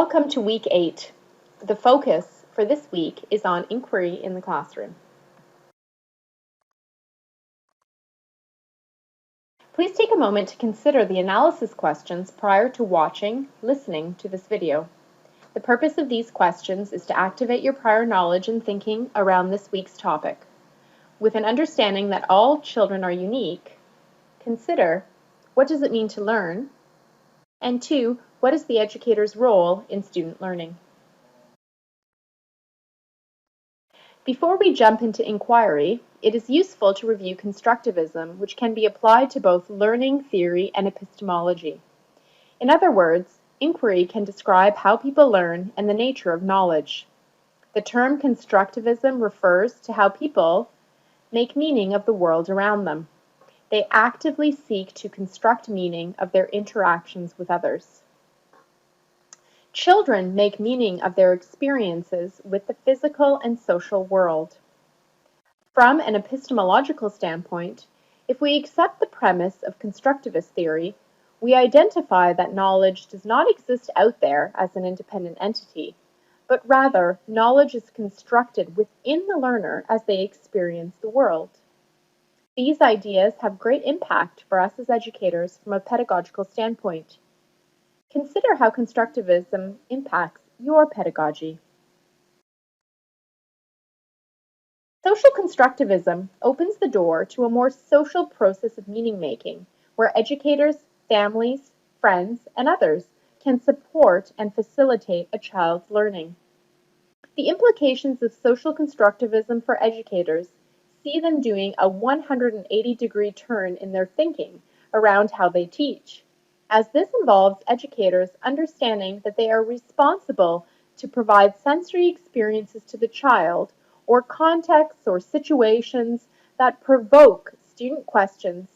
Welcome to Week 8. The focus for this week is on inquiry in the classroom. Please take a moment to consider the analysis questions prior to listening to this video. The purpose of these questions is to activate your prior knowledge and thinking around this week's topic. With an understanding that all children are unique, consider what does it mean to learn, and 2, what is the educator's role in student learning? Before we jump into inquiry, it is useful to review constructivism, which can be applied to both learning theory and epistemology. In other words, inquiry can describe how people learn and the nature of knowledge. The term constructivism refers to how people make meaning of the world around them. They actively seek to construct meaning of their interactions with others. Children make meaning of their experiences with the physical and social world. From an epistemological standpoint, if we accept the premise of constructivist theory, we identify that knowledge does not exist out there as an independent entity, but rather knowledge is constructed within the learner as they experience the world. These ideas have great impact for us as educators from a pedagogical standpoint. Consider how constructivism impacts your pedagogy. Social constructivism opens the door to a more social process of meaning-making, where educators, families, friends, and others can support and facilitate a child's learning. The implications of social constructivism for educators see them doing a 180-degree turn in their thinking around how they teach, as this involves educators understanding that they are responsible to provide sensory experiences to the child or contexts or situations that provoke student questions,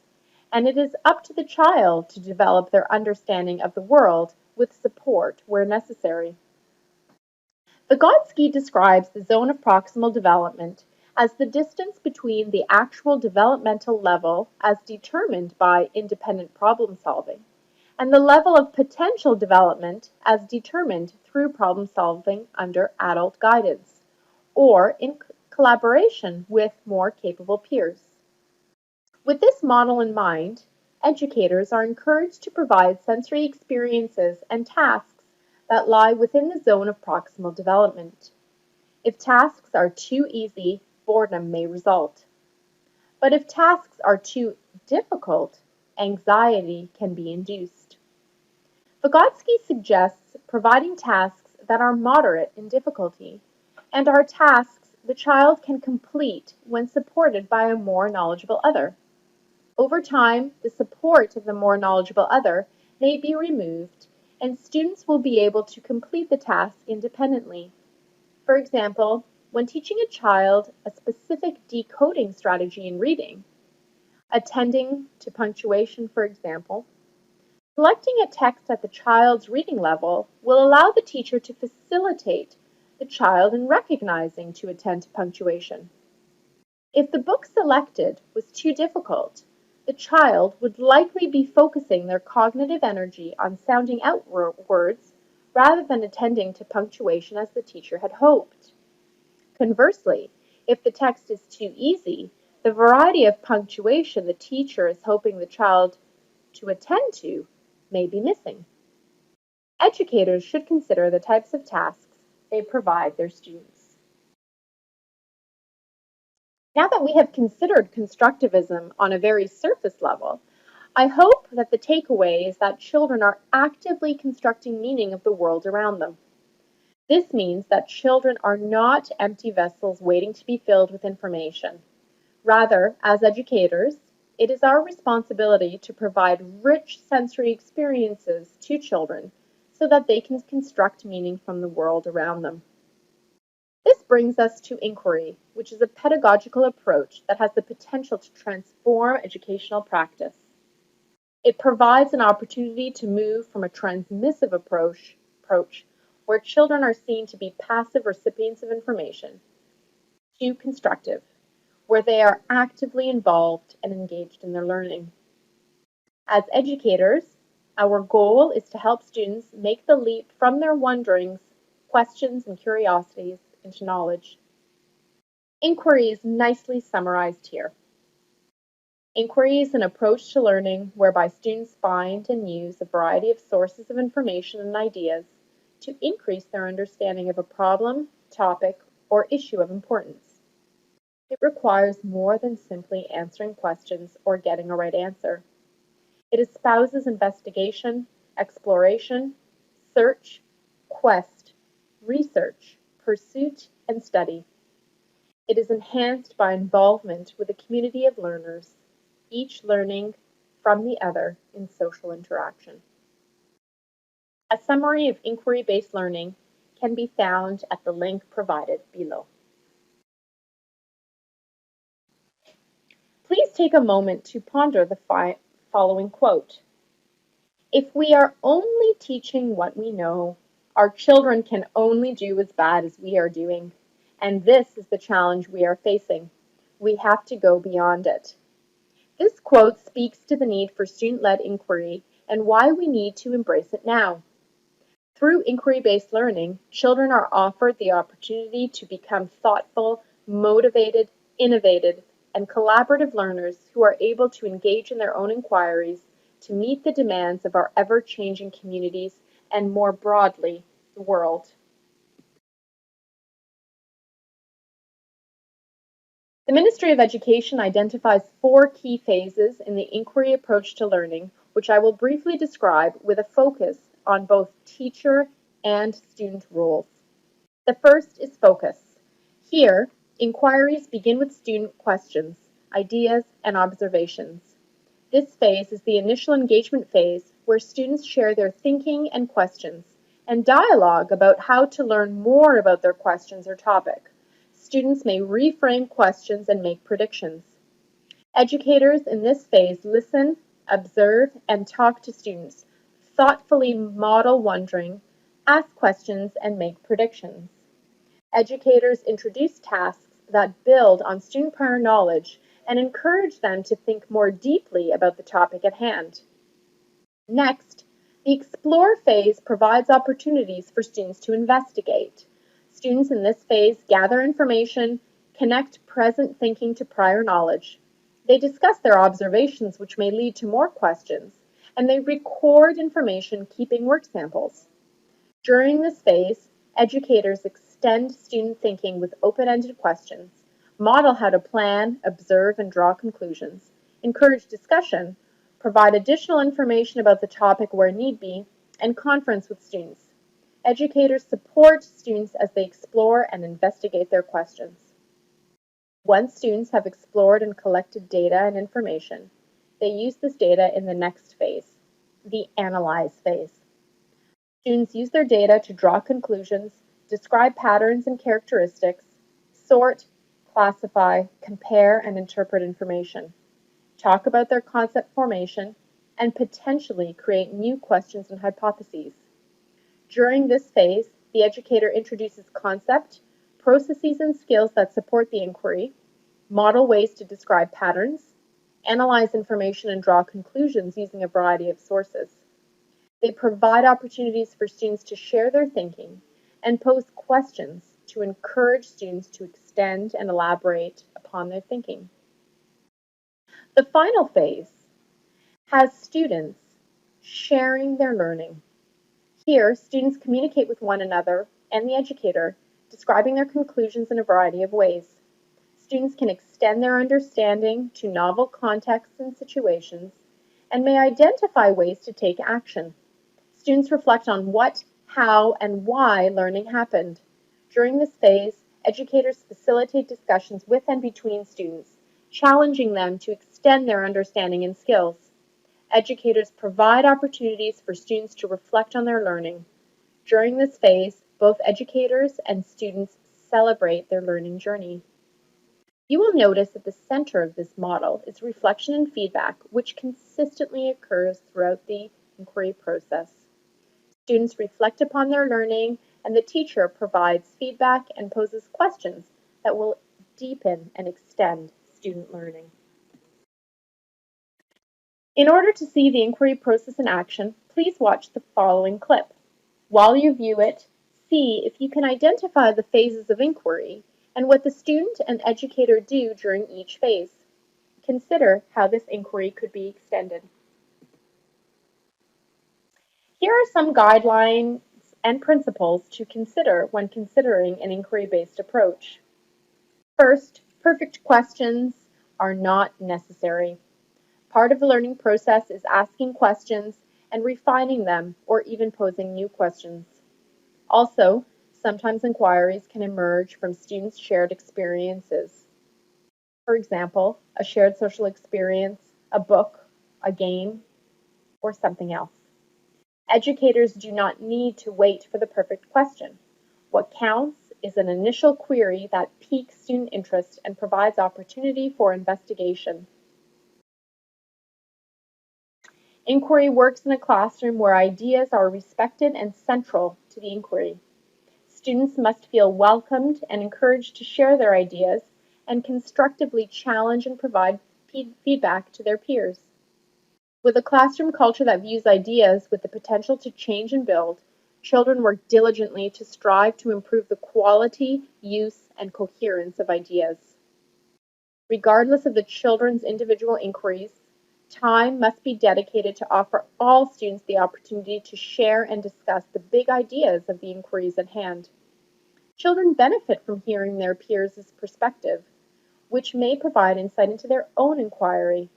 and it is up to the child to develop their understanding of the world with support where necessary. Vygotsky describes the zone of proximal development as the distance between the actual developmental level as determined by independent problem solving and the level of potential development as determined through problem solving under adult guidance, or in collaboration with more capable peers. With this model in mind, educators are encouraged to provide sensory experiences and tasks that lie within the zone of proximal development. If tasks are too easy, boredom may result. But if tasks are too difficult, anxiety can be induced. Vygotsky suggests providing tasks that are moderate in difficulty and are tasks the child can complete when supported by a more knowledgeable other. Over time, the support of the more knowledgeable other may be removed, and students will be able to complete the task independently. For example, when teaching a child a specific decoding strategy in reading, attending to punctuation, for example, selecting a text at the child's reading level will allow the teacher to facilitate the child in recognizing to attend to punctuation. If the book selected was too difficult, the child would likely be focusing their cognitive energy on sounding out words rather than attending to punctuation as the teacher had hoped. Conversely, if the text is too easy, the variety of punctuation the teacher is hoping the child to attend to may be missing. Educators should consider the types of tasks they provide their students. Now that we have considered constructivism on a very surface level, I hope that the takeaway is that children are actively constructing meaning of the world around them. This means that children are not empty vessels waiting to be filled with information. Rather, as educators, it is our responsibility to provide rich sensory experiences to children so that they can construct meaning from the world around them. This brings us to inquiry, which is a pedagogical approach that has the potential to transform educational practice. It provides an opportunity to move from a transmissive approach where children are seen to be passive recipients of information, to constructive, where they are actively involved and engaged in their learning. As educators, Our goal is to help students make the leap from their wonderings, questions, and curiosities into knowledge. Inquiry is nicely summarized here. Inquiry is an approach to learning whereby students find and use a variety of sources of information and ideas to increase their understanding of a problem, topic, or issue of importance. It requires more than simply answering questions or getting a right answer. It espouses investigation, exploration, search, quest, research, pursuit, and study. It is enhanced by involvement with a community of learners, each learning from the other in social interaction. A summary of inquiry-based learning can be found at the link provided below. Please take a moment to ponder the following quote. If we are only teaching what we know, our children can only do as bad as we are doing. And this is the challenge we are facing. We have to go beyond it. This quote speaks to the need for student-led inquiry and why we need to embrace it now. Through inquiry-based learning, children are offered the opportunity to become thoughtful, motivated, innovative, and collaborative learners who are able to engage in their own inquiries to meet the demands of our ever-changing communities and, more broadly, the world. The Ministry of Education identifies 4 key phases in the inquiry approach to learning, which I will briefly describe with a focus on both teacher and student roles. The first is focus. Here, inquiries begin with student questions, ideas, and observations. This phase is the initial engagement phase where students share their thinking and questions and dialogue about how to learn more about their questions or topic. Students may reframe questions and make predictions. Educators in this phase listen, observe, and talk to students, thoughtfully model wondering, ask questions, and make predictions. Educators introduce tasks that build on student prior knowledge and encourage them to think more deeply about the topic at hand. Next, the explore phase provides opportunities for students to investigate. Students in this phase gather information, connect present thinking to prior knowledge. They discuss their observations, which may lead to more questions, and they record information, keeping work samples. During this phase, educators extend student thinking with open-ended questions, model how to plan, observe, and draw conclusions, encourage discussion, provide additional information about the topic where need be, and conference with students. Educators support students as they explore and investigate their questions. Once students have explored and collected data and information, they use this data in the next phase, the analyze phase. Students use their data to draw conclusions, describe patterns and characteristics, sort, classify, compare, and interpret information, talk about their concept formation, and potentially create new questions and hypotheses. During this phase, the educator introduces concept, processes, and skills that support the inquiry, model ways to describe patterns, analyze information, and draw conclusions using a variety of sources. They provide opportunities for students to share their thinking and pose questions to encourage students to extend and elaborate upon their thinking. The final phase has students sharing their learning. Here, students communicate with one another and the educator, describing their conclusions in a variety of ways. Students can extend their understanding to novel contexts and situations and may identify ways to take action. Students reflect on what, how, and why learning happened. During this phase, educators facilitate discussions with and between students, challenging them to extend their understanding and skills. Educators provide opportunities for students to reflect on their learning. During this phase, both educators and students celebrate their learning journey. You will notice at the center of this model is reflection and feedback, which consistently occurs throughout the inquiry process. Students reflect upon their learning, and the teacher provides feedback and poses questions that will deepen and extend student learning. In order to see the inquiry process in action, please watch the following clip. While you view it, see if you can identify the phases of inquiry and what the student and educator do during each phase. Consider how this inquiry could be extended. Here are some guidelines and principles to consider when considering an inquiry-based approach. First, perfect questions are not necessary. Part of the learning process is asking questions and refining them, or even posing new questions. Also, sometimes inquiries can emerge from students' shared experiences. For example, a shared social experience, a book, a game, or something else. Educators do not need to wait for the perfect question. What counts is an initial query that piques student interest and provides opportunity for investigation. Inquiry works in a classroom where ideas are respected and central to the inquiry. Students must feel welcomed and encouraged to share their ideas and constructively challenge and provide feedback to their peers. With a classroom culture that views ideas with the potential to change and build, children work diligently to strive to improve the quality, use, and coherence of ideas. Regardless of the children's individual inquiries, time must be dedicated to offer all students the opportunity to share and discuss the big ideas of the inquiries at hand. Children benefit from hearing their peers' perspective, which may provide insight into their own inquiry.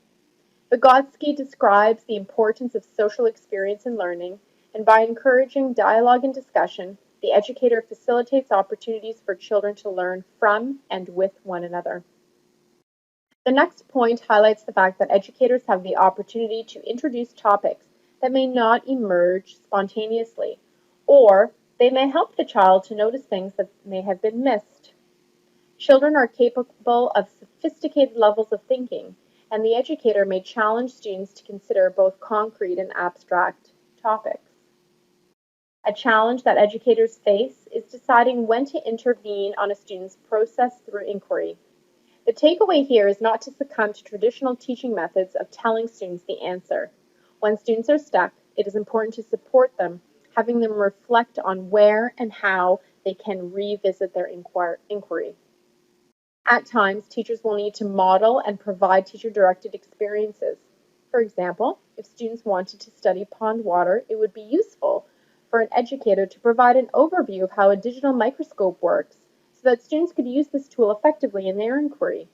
Vygotsky describes the importance of social experience in learning, and by encouraging dialogue and discussion, the educator facilitates opportunities for children to learn from and with one another. The next point highlights the fact that educators have the opportunity to introduce topics that may not emerge spontaneously, or they may help the child to notice things that may have been missed. Children are capable of sophisticated levels of thinking, and the educator may challenge students to consider both concrete and abstract topics. A challenge that educators face is deciding when to intervene on a student's process through inquiry. The takeaway here is not to succumb to traditional teaching methods of telling students the answer. When students are stuck, it is important to support them, having them reflect on where and how they can revisit their inquiry. At times, teachers will need to model and provide teacher-directed experiences. For example, if students wanted to study pond water, it would be useful for an educator to provide an overview of how a digital microscope works so that students could use this tool effectively in their inquiry.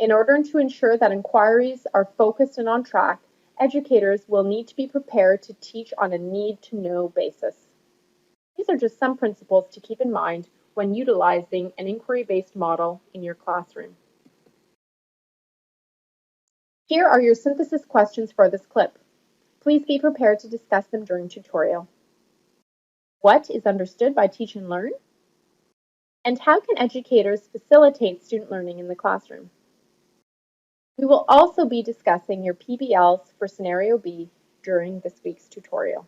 In order to ensure that inquiries are focused and on track, educators will need to be prepared to teach on a need-to-know basis. These are just some principles to keep in mind when utilizing an inquiry-based model in your classroom. Here are your synthesis questions for this clip. Please be prepared to discuss them during tutorial. What is understood by teach and learn? And how can educators facilitate student learning in the classroom? We will also be discussing your PBLs for Scenario B during this week's tutorial.